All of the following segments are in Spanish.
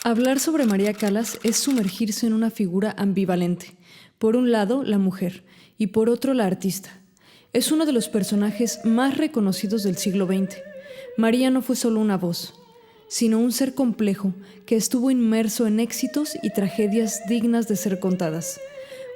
Hablar sobre María Callas es sumergirse en una figura ambivalente. Por un lado, la mujer, y por otro, la artista. Es uno de los personajes más reconocidos del siglo XX. María no fue solo una voz, sino un ser complejo que estuvo inmerso en éxitos y tragedias dignas de ser contadas.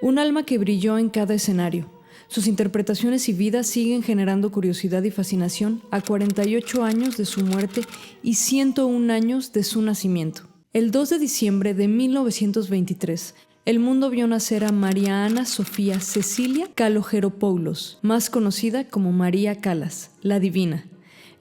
Un alma que brilló en cada escenario. Sus interpretaciones y vida siguen generando curiosidad y fascinación a 48 años de su muerte y 101 años de su nacimiento. El 2 de diciembre de 1923, el mundo vio nacer a María Ana Sofía Cecilia Kalogeropoulos, más conocida como María Callas, la Divina,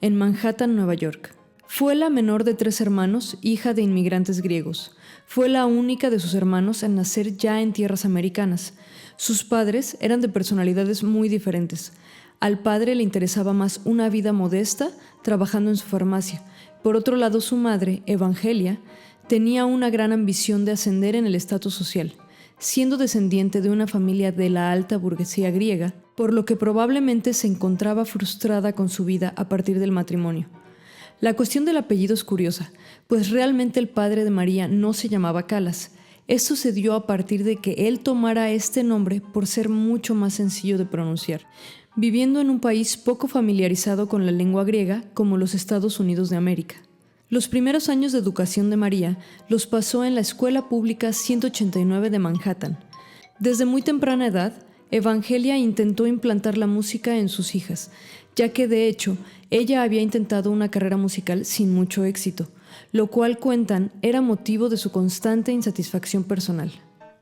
en Manhattan, Nueva York. Fue la menor de 3 hermanos, hija de inmigrantes griegos. Fue la única de sus hermanos en nacer ya en tierras americanas. Sus padres eran de personalidades muy diferentes. Al padre le interesaba más una vida modesta, trabajando en su farmacia. Por otro lado, su madre, Evangelia, tenía una gran ambición de ascender en el estatus social, siendo descendiente de una familia de la alta burguesía griega, por lo que probablemente se encontraba frustrada con su vida a partir del matrimonio. La cuestión del apellido es curiosa, pues realmente el padre de María no se llamaba Callas. Esto se dio a partir de que él tomara este nombre por ser mucho más sencillo de pronunciar, viviendo en un país poco familiarizado con la lengua griega como los Estados Unidos de América. Los primeros años de educación de María los pasó en la Escuela Pública 189 de Manhattan. Desde muy temprana edad, Evangelia intentó implantar la música en sus hijas, ya que de hecho ella había intentado una carrera musical sin mucho éxito, lo cual cuentan era motivo de su constante insatisfacción personal.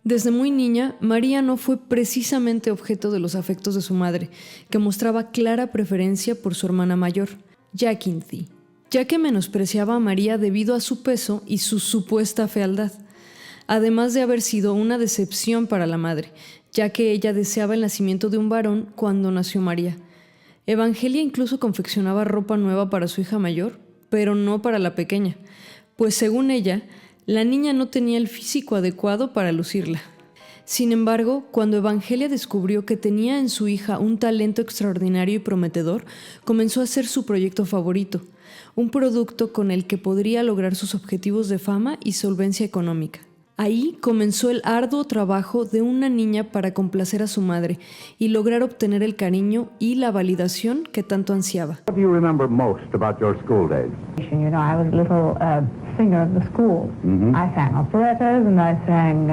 Desde muy niña, María no fue precisamente objeto de los afectos de su madre, que mostraba clara preferencia por su hermana mayor, Jacinthy, ya que menospreciaba a María debido a su peso y su supuesta fealdad, además de haber sido una decepción para la madre, ya que ella deseaba el nacimiento de un varón cuando nació María. Evangelia incluso confeccionaba ropa nueva para su hija mayor, pero no para la pequeña, pues según ella, la niña no tenía el físico adecuado para lucirla. Sin embargo, cuando Evangelia descubrió que tenía en su hija un talento extraordinario y prometedor, comenzó a hacer su proyecto favorito, un producto con el que podría lograr sus objetivos de fama y solvencia económica. Ahí comenzó el arduo trabajo de una niña para complacer a su madre y lograr obtener el cariño y la validación que tanto ansiaba. What do you remember most about your school days? You know, I was a little singer of the school. I sang operettas and I sang,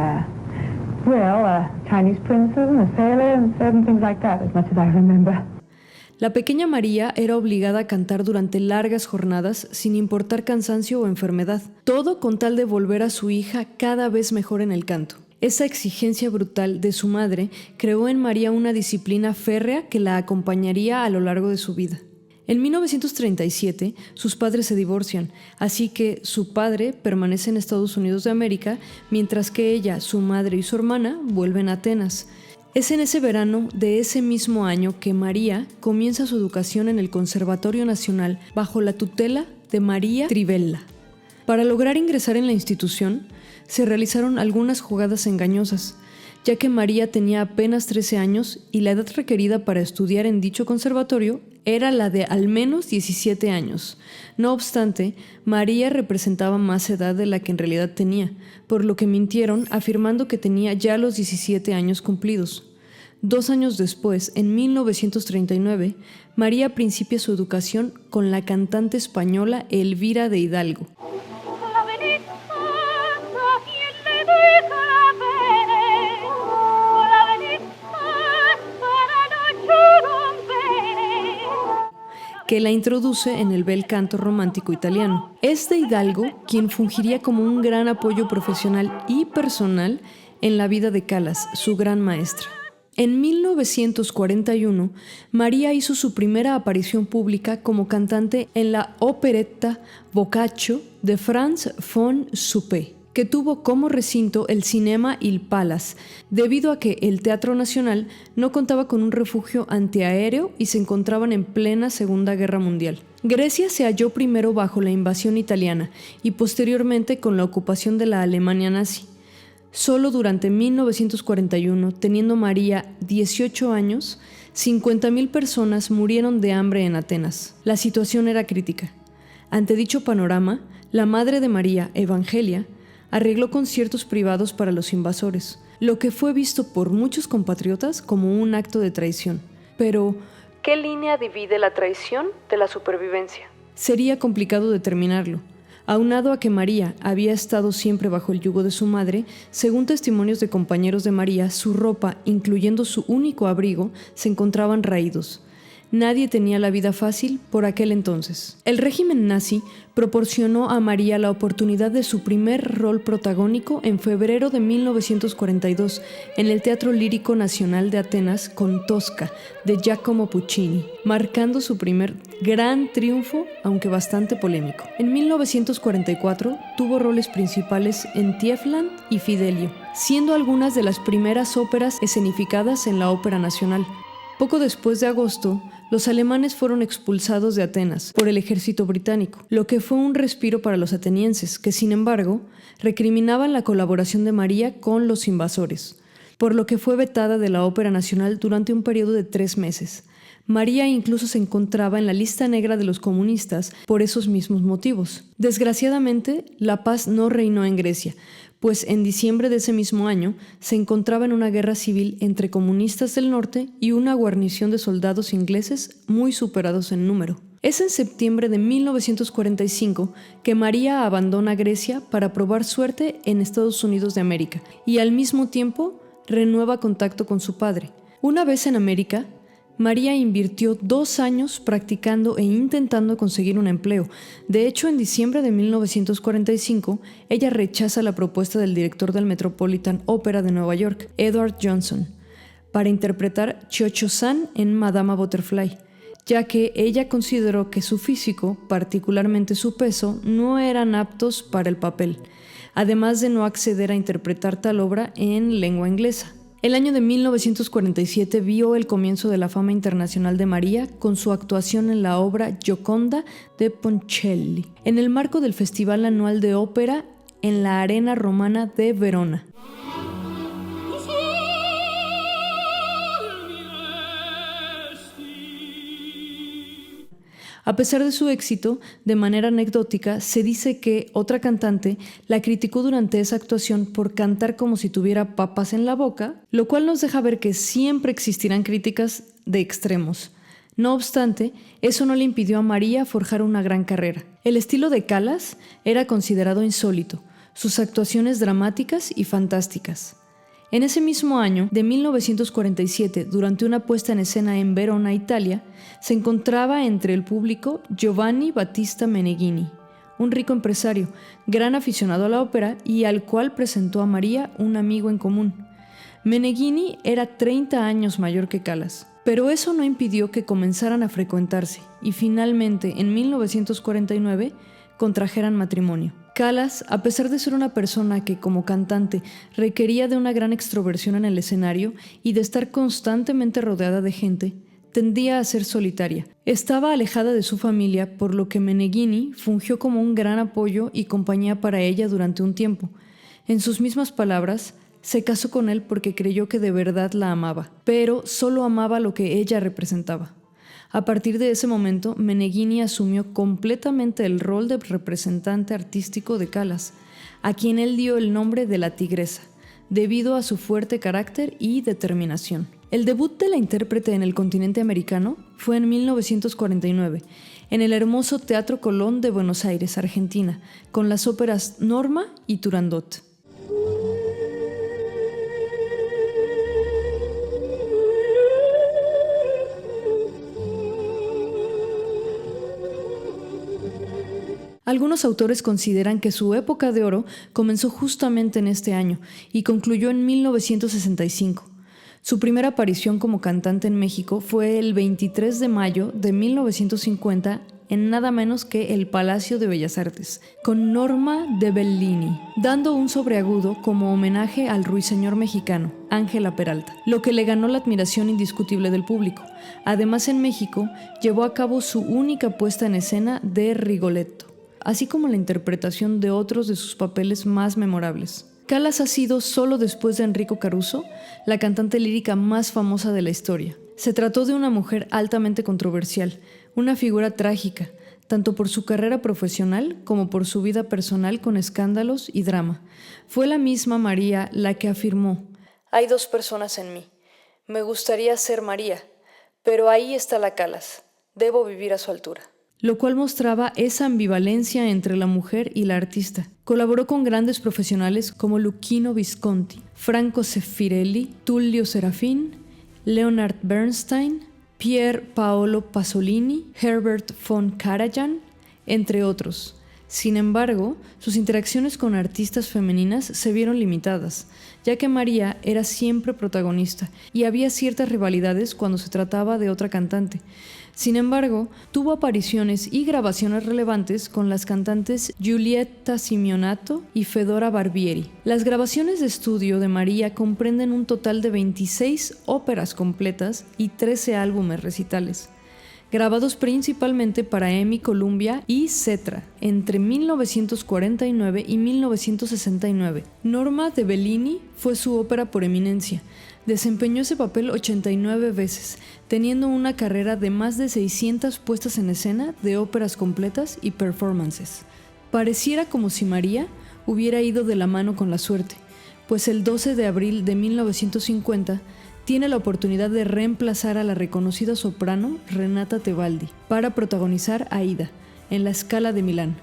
Chinese princess and a sailor and certain things like that, as much as I remember. La pequeña María era obligada a cantar durante largas jornadas sin importar cansancio o enfermedad, todo con tal de volver a su hija cada vez mejor en el canto. Esa exigencia brutal de su madre creó en María una disciplina férrea que la acompañaría a lo largo de su vida. En 1937, sus padres se divorcian, así que su padre permanece en Estados Unidos de América, mientras que ella, su madre y su hermana vuelven a Atenas. Es en ese verano de ese mismo año que María comienza su educación en el Conservatorio Nacional bajo la tutela de María Trivella. Para lograr ingresar en la institución, se realizaron algunas jugadas engañosas, ya que María tenía apenas 13 años y la edad requerida para estudiar en dicho conservatorio era la de al menos 17 años. No obstante, María representaba más edad de la que en realidad tenía, por lo que mintieron afirmando que tenía ya los 17 años cumplidos. 2 años después, en 1939, María principia su educación con la cantante española Elvira de Hidalgo. Que la introduce en el bel canto romántico italiano. Es de Hidalgo quien fungiría como un gran apoyo profesional y personal en la vida de Callas, su gran maestra. En 1941, María hizo su primera aparición pública como cantante en la operetta Boccaccio de Franz von Suppé, que tuvo como recinto el Cinema Il Palace, debido a que el Teatro Nacional no contaba con un refugio antiaéreo y se encontraban en plena Segunda Guerra Mundial. Grecia se halló primero bajo la invasión italiana y posteriormente con la ocupación de la Alemania nazi. Solo durante 1941, teniendo María 18 años, 50,000 personas murieron de hambre en Atenas. La situación era crítica. Ante dicho panorama, la madre de María, Evangelia, Arregló conciertos privados para los invasores, lo que fue visto por muchos compatriotas como un acto de traición. Pero, ¿qué línea divide la traición de la supervivencia? Sería complicado determinarlo. Aunado a que María había estado siempre bajo el yugo de su madre, según testimonios de compañeros de María, su ropa, incluyendo su único abrigo, se encontraban raídos. Nadie tenía la vida fácil por aquel entonces. El régimen nazi proporcionó a María la oportunidad de su primer rol protagónico en febrero de 1942 en el Teatro Lírico Nacional de Atenas con Tosca, de Giacomo Puccini, marcando su primer gran triunfo, aunque bastante polémico. En 1944 tuvo roles principales en Tiefland y Fidelio, siendo algunas de las primeras óperas escenificadas en la Ópera Nacional. Poco después de agosto, los alemanes fueron expulsados de Atenas por el ejército británico, lo que fue un respiro para los atenienses, que sin embargo recriminaban la colaboración de María con los invasores, por lo que fue vetada de la Ópera Nacional durante un periodo de 3 meses. María incluso se encontraba en la lista negra de los comunistas por esos mismos motivos. Desgraciadamente, la paz no reinó en Grecia, pues en diciembre de ese mismo año se encontraba en una guerra civil entre comunistas del norte y una guarnición de soldados ingleses muy superados en número. Es en septiembre de 1945 que María abandona Grecia para probar suerte en Estados Unidos de América y al mismo tiempo renueva contacto con su padre. Una vez en América, María invirtió 2 años practicando e intentando conseguir un empleo. De hecho, en diciembre de 1945, ella rechaza la propuesta del director del Metropolitan Opera de Nueva York, Edward Johnson, para interpretar Cho-Cho-San en Madama Butterfly, ya que ella consideró que su físico, particularmente su peso, no eran aptos para el papel, además de no acceder a interpretar tal obra en lengua inglesa. El año de 1947 vio el comienzo de la fama internacional de María con su actuación en la obra Gioconda de Ponchielli, en el marco del Festival Anual de Ópera en la Arena Romana de Verona. A pesar de su éxito, de manera anecdótica, se dice que otra cantante la criticó durante esa actuación por cantar como si tuviera papas en la boca, lo cual nos deja ver que siempre existirán críticas de extremos. No obstante, eso no le impidió a María forjar una gran carrera. El estilo de Callas era considerado insólito, sus actuaciones dramáticas y fantásticas. En ese mismo año, de 1947, durante una puesta en escena en Verona, Italia, se encontraba entre el público Giovanni Battista Meneghini, un rico empresario, gran aficionado a la ópera y al cual presentó a María un amigo en común. Meneghini era 30 años mayor que Callas, pero eso no impidió que comenzaran a frecuentarse y finalmente, en 1949, contrajeran matrimonio. Callas, a pesar de ser una persona que, como cantante, requería de una gran extroversión en el escenario y de estar constantemente rodeada de gente, tendía a ser solitaria. Estaba alejada de su familia, por lo que Meneghini fungió como un gran apoyo y compañía para ella durante un tiempo. En sus mismas palabras, se casó con él porque creyó que de verdad la amaba, pero solo amaba lo que ella representaba. A partir de ese momento, Meneghini asumió completamente el rol de representante artístico de Callas, a quien él dio el nombre de la Tigresa, debido a su fuerte carácter y determinación. El debut de la intérprete en el continente americano fue en 1949, en el hermoso Teatro Colón de Buenos Aires, Argentina, con las óperas Norma y Turandot. Algunos autores consideran que su época de oro comenzó justamente en este año y concluyó en 1965. Su primera aparición como cantante en México fue el 23 de mayo de 1950 en nada menos que el Palacio de Bellas Artes, con Norma de Bellini, dando un sobreagudo como homenaje al ruiseñor mexicano, Ángela Peralta, lo que le ganó la admiración indiscutible del público. Además, en México, llevó a cabo su única puesta en escena de Rigoletto, así como la interpretación de otros de sus papeles más memorables. Callas ha sido, solo después de Enrico Caruso, la cantante lírica más famosa de la historia. Se trató de una mujer altamente controversial, una figura trágica, tanto por su carrera profesional como por su vida personal con escándalos y drama. Fue la misma María la que afirmó: «Hay dos personas en mí. Me gustaría ser María, pero ahí está la Calas. Debo vivir a su altura». Lo cual mostraba esa ambivalencia entre la mujer y la artista. Colaboró con grandes profesionales como Luchino Visconti, Franco Zeffirelli, Tullio Serafin, Leonard Bernstein, Pier Paolo Pasolini, Herbert von Karajan, entre otros. Sin embargo, sus interacciones con artistas femeninas se vieron limitadas, ya que María era siempre protagonista y había ciertas rivalidades cuando se trataba de otra cantante. Sin embargo, tuvo apariciones y grabaciones relevantes con las cantantes Giulietta Simeonato y Fedora Barbieri. Las grabaciones de estudio de María comprenden un total de 26 óperas completas y 13 álbumes recitales, grabados principalmente para EMI Columbia y Cetra entre 1949 y 1969. Norma de Bellini fue su ópera por eminencia. Desempeñó ese papel 89 veces, teniendo una carrera de más de 600 puestas en escena de óperas completas y performances. Pareciera como si María hubiera ido de la mano con la suerte, pues el 12 de abril de 1950 tiene la oportunidad de reemplazar a la reconocida soprano Renata Tebaldi para protagonizar Aida en La Scala de Milán,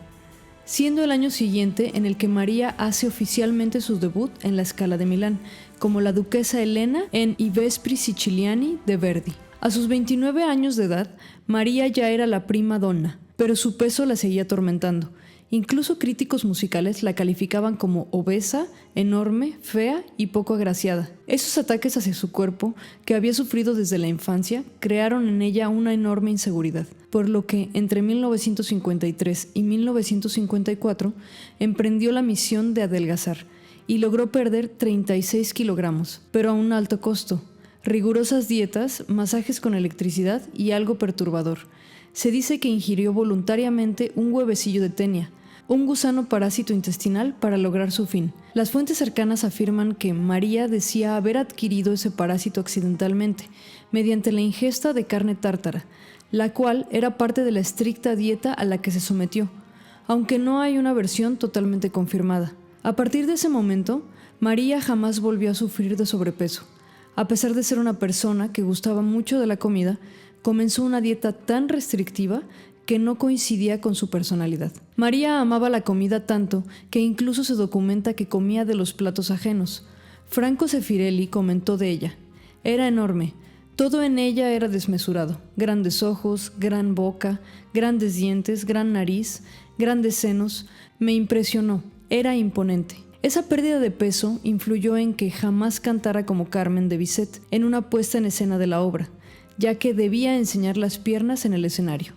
siendo el año siguiente en el que María hace oficialmente su debut en La Scala de Milán, como la duquesa Elena en I Vespri Siciliani de Verdi. A sus 29 años de edad, María ya era la prima donna, pero su peso la seguía atormentando. Incluso críticos musicales la calificaban como obesa, enorme, fea y poco agraciada. Esos ataques hacia su cuerpo, que había sufrido desde la infancia, crearon en ella una enorme inseguridad, por lo que entre 1953 y 1954 emprendió la misión de adelgazar y logró perder 36 kilogramos, pero a un alto costo. Rigurosas dietas, masajes con electricidad y algo perturbador. Se dice que ingirió voluntariamente un huevecillo de tenia, un gusano parásito intestinal, para lograr su fin. Las fuentes cercanas afirman que María decía haber adquirido ese parásito accidentalmente, mediante la ingesta de carne tártara, la cual era parte de la estricta dieta a la que se sometió, aunque no hay una versión totalmente confirmada. A partir de ese momento, María jamás volvió a sufrir de sobrepeso. A pesar de ser una persona que gustaba mucho de la comida, comenzó una dieta tan restrictiva que no coincidía con su personalidad. María amaba la comida tanto que incluso se documenta que comía de los platos ajenos. Franco Zeffirelli comentó de ella: «Era enorme, todo en ella era desmesurado, grandes ojos, gran boca, grandes dientes, gran nariz, grandes senos, me impresionó, era imponente». Esa pérdida de peso influyó en que jamás cantara como Carmen de Bizet en una puesta en escena de la obra, ya que debía enseñar las piernas en el escenario.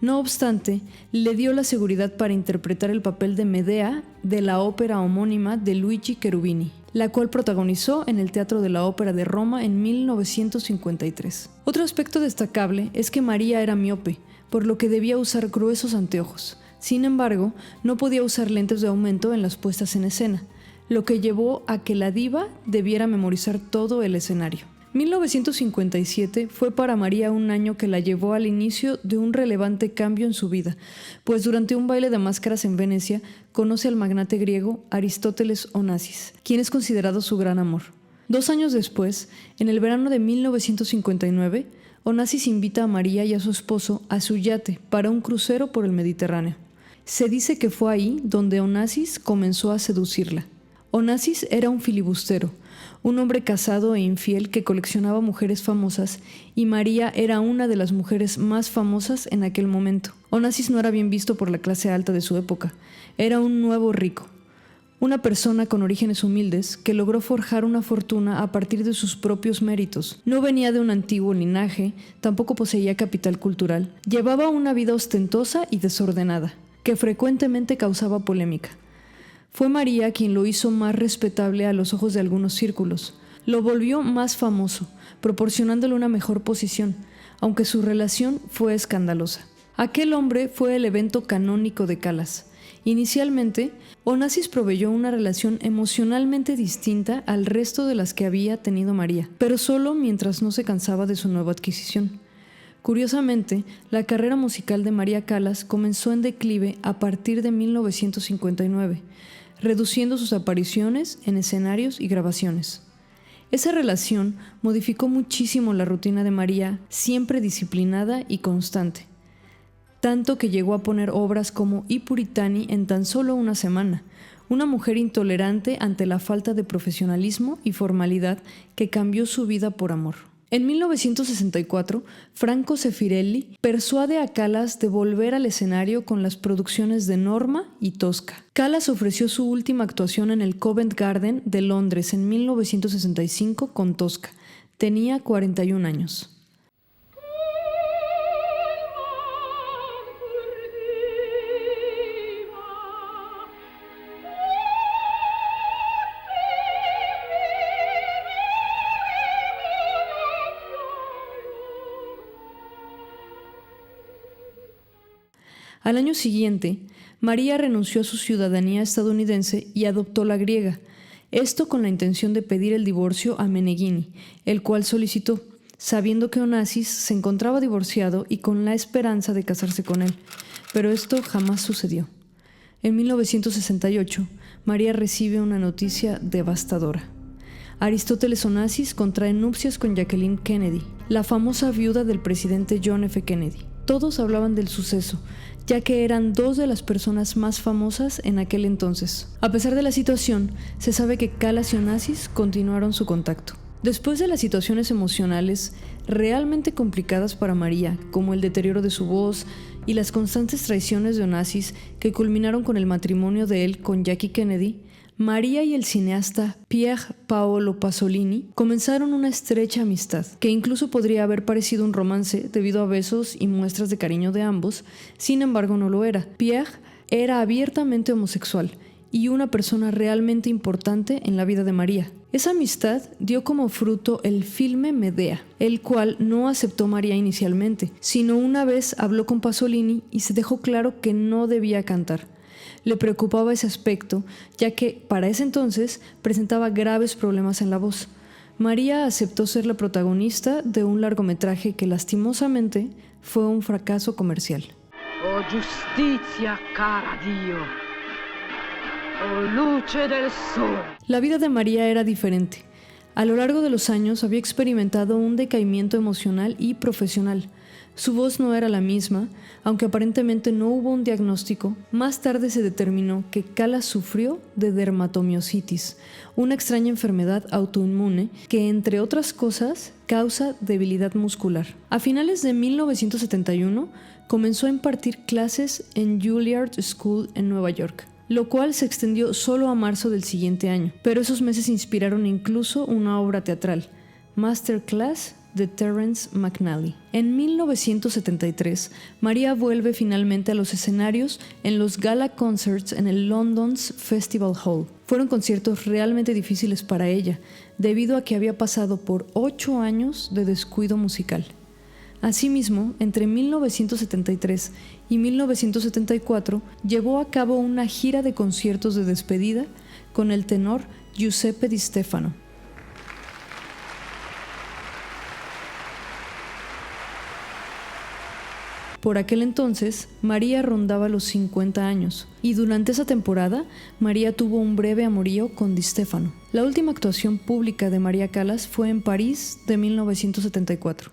No obstante, le dio la seguridad para interpretar el papel de Medea de la ópera homónima de Luigi Cherubini, la cual protagonizó en el Teatro de la Ópera de Roma en 1953. Otro aspecto destacable es que María era miope, por lo que debía usar gruesos anteojos. Sin embargo, no podía usar lentes de aumento en las puestas en escena, lo que llevó a que la diva debiera memorizar todo el escenario. 1957 fue para María un año que la llevó al inicio de un relevante cambio en su vida, pues durante un baile de máscaras en Venecia conoce al magnate griego Aristóteles Onassis, quien es considerado su gran amor. 2 años después, en el verano de 1959, Onassis invita a María y a su esposo a su yate para un crucero por el Mediterráneo. Se dice que fue ahí donde Onassis comenzó a seducirla. Onassis era un filibustero, un hombre casado e infiel que coleccionaba mujeres famosas, y María era una de las mujeres más famosas en aquel momento. Onassis no era bien visto por la clase alta de su época, era un nuevo rico, una persona con orígenes humildes que logró forjar una fortuna a partir de sus propios méritos. No venía de un antiguo linaje, tampoco poseía capital cultural, llevaba una vida ostentosa y desordenada, que frecuentemente causaba polémica. Fue María quien lo hizo más respetable a los ojos de algunos círculos. Lo volvió más famoso, proporcionándole una mejor posición, aunque su relación fue escandalosa. Aquel hombre fue el evento canónico de Calas. Inicialmente, Onassis proveyó una relación emocionalmente distinta al resto de las que había tenido María, pero solo mientras no se cansaba de su nueva adquisición. Curiosamente, la carrera musical de María Callas comenzó en declive a partir de 1959, reduciendo sus apariciones en escenarios y grabaciones. Esa relación modificó muchísimo la rutina de María, siempre disciplinada y constante, tanto que llegó a poner obras como I Puritani en tan solo una semana, una mujer intolerante ante la falta de profesionalismo y formalidad que cambió su vida por amor. En 1964, Franco Sefirelli persuade a Callas de volver al escenario con las producciones de Norma y Tosca. Callas ofreció su última actuación en el Covent Garden de Londres en 1965 con Tosca. Tenía 41 años. Al año siguiente, María renunció a su ciudadanía estadounidense y adoptó la griega, esto con la intención de pedir el divorcio a Meneghini, el cual solicitó, sabiendo que Onassis se encontraba divorciado y con la esperanza de casarse con él, pero esto jamás sucedió. En 1968, María recibe una noticia devastadora. Aristóteles Onassis contrae nupcias con Jacqueline Kennedy, la famosa viuda del presidente John F. Kennedy. Todos hablaban del suceso, ya que eran dos de las personas más famosas en aquel entonces. A pesar de la situación, se sabe que Callas y Onassis continuaron su contacto. Después de las situaciones emocionales realmente complicadas para María, como el deterioro de su voz y las constantes traiciones de Onassis que culminaron con el matrimonio de él con Jackie Kennedy, María y el cineasta Pier Paolo Pasolini comenzaron una estrecha amistad, que incluso podría haber parecido un romance debido a besos y muestras de cariño de ambos, sin embargo no lo era. Pier era abiertamente homosexual y una persona realmente importante en la vida de María. Esa amistad dio como fruto el filme Medea, el cual no aceptó María inicialmente, sino una vez habló con Pasolini y se dejó claro que no debía cantar. Le preocupaba ese aspecto, ya que para ese entonces presentaba graves problemas en la voz. María aceptó ser la protagonista de un largometraje que lastimosamente fue un fracaso comercial. Oh giustizia, cara Dio. Oh luce del sol. La vida de María era diferente. A lo largo de los años había experimentado un decaimiento emocional y profesional. Su voz no era la misma, aunque aparentemente no hubo un diagnóstico. Más tarde se determinó que Callas sufrió de dermatomiositis, una extraña enfermedad autoinmune que, entre otras cosas, causa debilidad muscular. A finales de 1971, comenzó a impartir clases en Juilliard School en Nueva York, lo cual se extendió solo a marzo del siguiente año, pero esos meses inspiraron incluso una obra teatral, Masterclass de Terence McNally. En 1973, María vuelve finalmente a los escenarios en los Gala Concerts en el London's Festival Hall. Fueron conciertos realmente difíciles para ella, debido a que había pasado por 8 años de descuido musical. Asimismo, entre 1973 y 1974, llevó a cabo una gira de conciertos de despedida con el tenor Giuseppe Di Stefano. Por aquel entonces, María rondaba los 50 años, y durante esa temporada, María tuvo un breve amorío con Di Stefano. La última actuación pública de María Callas fue en París de 1974.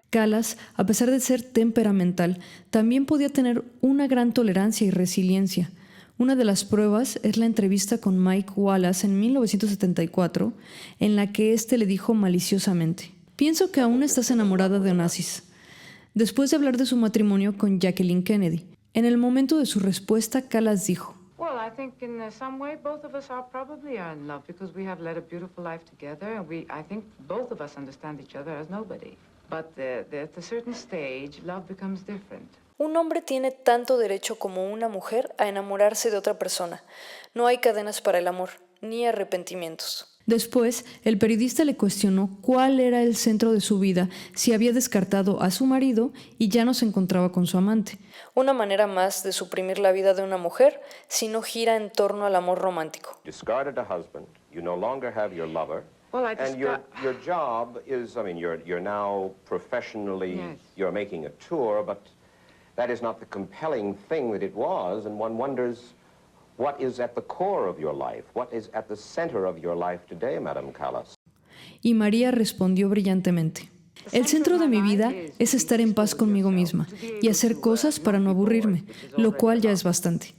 Callas, a pesar de ser temperamental, también podía tener una gran tolerancia y resiliencia. Una de las pruebas es la entrevista con Mike Wallace en 1974, en la que éste le dijo maliciosamente: «Pienso que aún estás enamorada de Onassis», después de hablar de su matrimonio con Jacqueline Kennedy. En el momento de su respuesta, Callas dijo: Well, I think in some way both of us probably are in love because we have led a beautiful life together and I think both of us understand each other as nobody. But at a certain stage, love becomes different. Un hombre tiene tanto derecho como una mujer a enamorarse de otra persona. No hay cadenas para el amor, ni arrepentimientos. Después, el periodista le cuestionó cuál era el centro de su vida si había descartado a su marido y ya no se encontraba con su amante. Una manera más de suprimir la vida de una mujer si no gira en torno al amor romántico. Discarded a husband, You no longer have your lover. Well, I just And your job is, I mean, you're now professionally, Yes. you're making a tour, but that is not the compelling thing that it was, and one wonders what is at the core of your life, what is at the center of your life today, Madame Callas. Y María respondió brillantemente. El centro de mi vida es estar en paz conmigo misma y hacer cosas para no aburrirme, lo cual ya es bastante.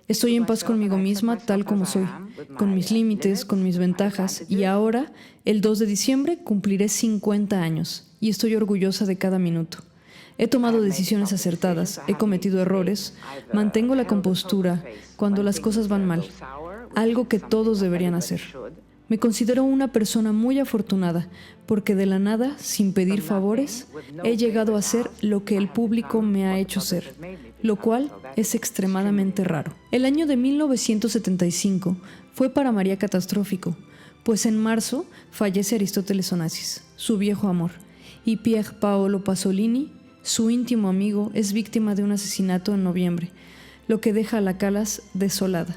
Estoy en paz conmigo misma tal como soy, con mis límites, con mis ventajas, y ahora, el 2 de diciembre, cumpliré 50 años y estoy orgullosa de cada minuto. He tomado decisiones acertadas, he cometido errores, mantengo la compostura cuando las cosas van mal, algo que todos deberían hacer. Me considero una persona muy afortunada porque de la nada, sin pedir favores, he llegado a ser lo que el público me ha hecho ser, lo cual es extremadamente raro. El año de 1975 fue para María catastrófico, pues en marzo fallece Aristóteles Onassis, su viejo amor, y Pier Paolo Pasolini, su íntimo amigo, es víctima de un asesinato en noviembre, lo que deja a la Callas desolada,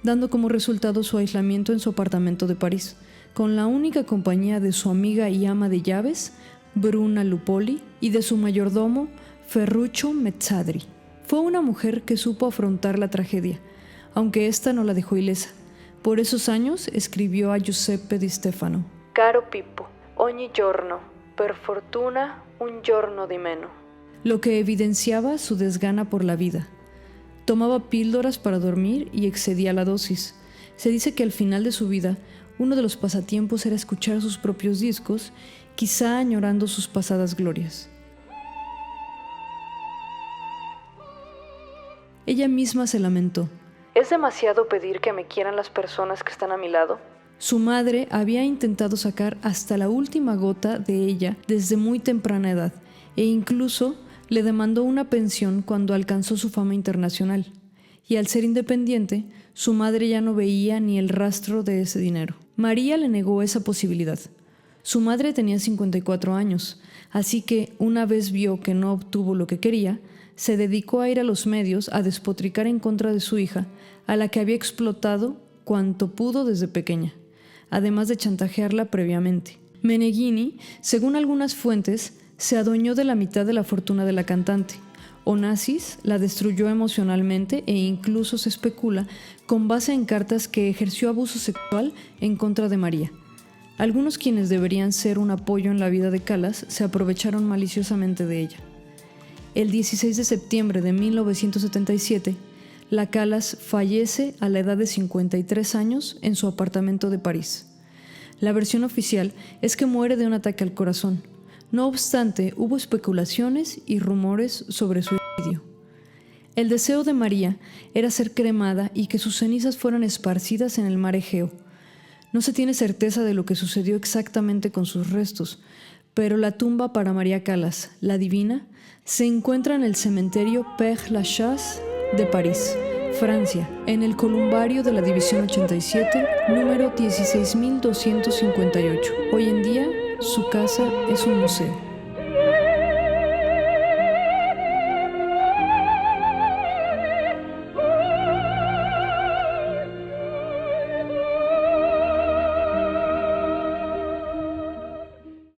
dando como resultado su aislamiento en su apartamento de París, con la única compañía de su amiga y ama de llaves, Bruna Lupoli, y de su mayordomo, Ferruccio Mezzadri. Fue una mujer que supo afrontar la tragedia, aunque ésta no la dejó ilesa. Por esos años escribió a Giuseppe Di Stefano: «Caro Pippo, ogni giorno, per fortuna, un giorno di meno», lo que evidenciaba su desgana por la vida. Tomaba píldoras para dormir y excedía la dosis. Se dice que al final de su vida, uno de los pasatiempos era escuchar sus propios discos, quizá añorando sus pasadas glorias. Ella misma se lamentó: ¿es demasiado pedir que me quieran las personas que están a mi lado? Su madre había intentado sacar hasta la última gota de ella desde muy temprana edad, e incluso le demandó una pensión cuando alcanzó su fama internacional. Y al ser independiente, su madre ya no veía ni el rastro de ese dinero. María le negó esa posibilidad. Su madre tenía 54 años, así que una vez vio que no obtuvo lo que quería, se dedicó a ir a los medios a despotricar en contra de su hija, a la que había explotado cuanto pudo desde pequeña, además de chantajearla previamente. Meneghini, según algunas fuentes, se adueñó de la mitad de la fortuna de la cantante. Onassis la destruyó emocionalmente e incluso se especula con base en cartas que ejerció abuso sexual en contra de María. Algunos, quienes deberían ser un apoyo en la vida de Callas, se aprovecharon maliciosamente de ella. El 16 de septiembre de 1977, la Callas fallece a la edad de 53 años en su apartamento de París. La versión oficial es que muere de un ataque al corazón. No obstante, hubo especulaciones y rumores sobre su suicidio. El deseo de María era ser cremada y que sus cenizas fueran esparcidas en el mar Egeo. No se tiene certeza de lo que sucedió exactamente con sus restos, pero la tumba para María Callas, la divina, se encuentra en el cementerio Père Lachaise de París, Francia, en el columbario de la División 87, número 16.258. Hoy en día, su casa es un museo.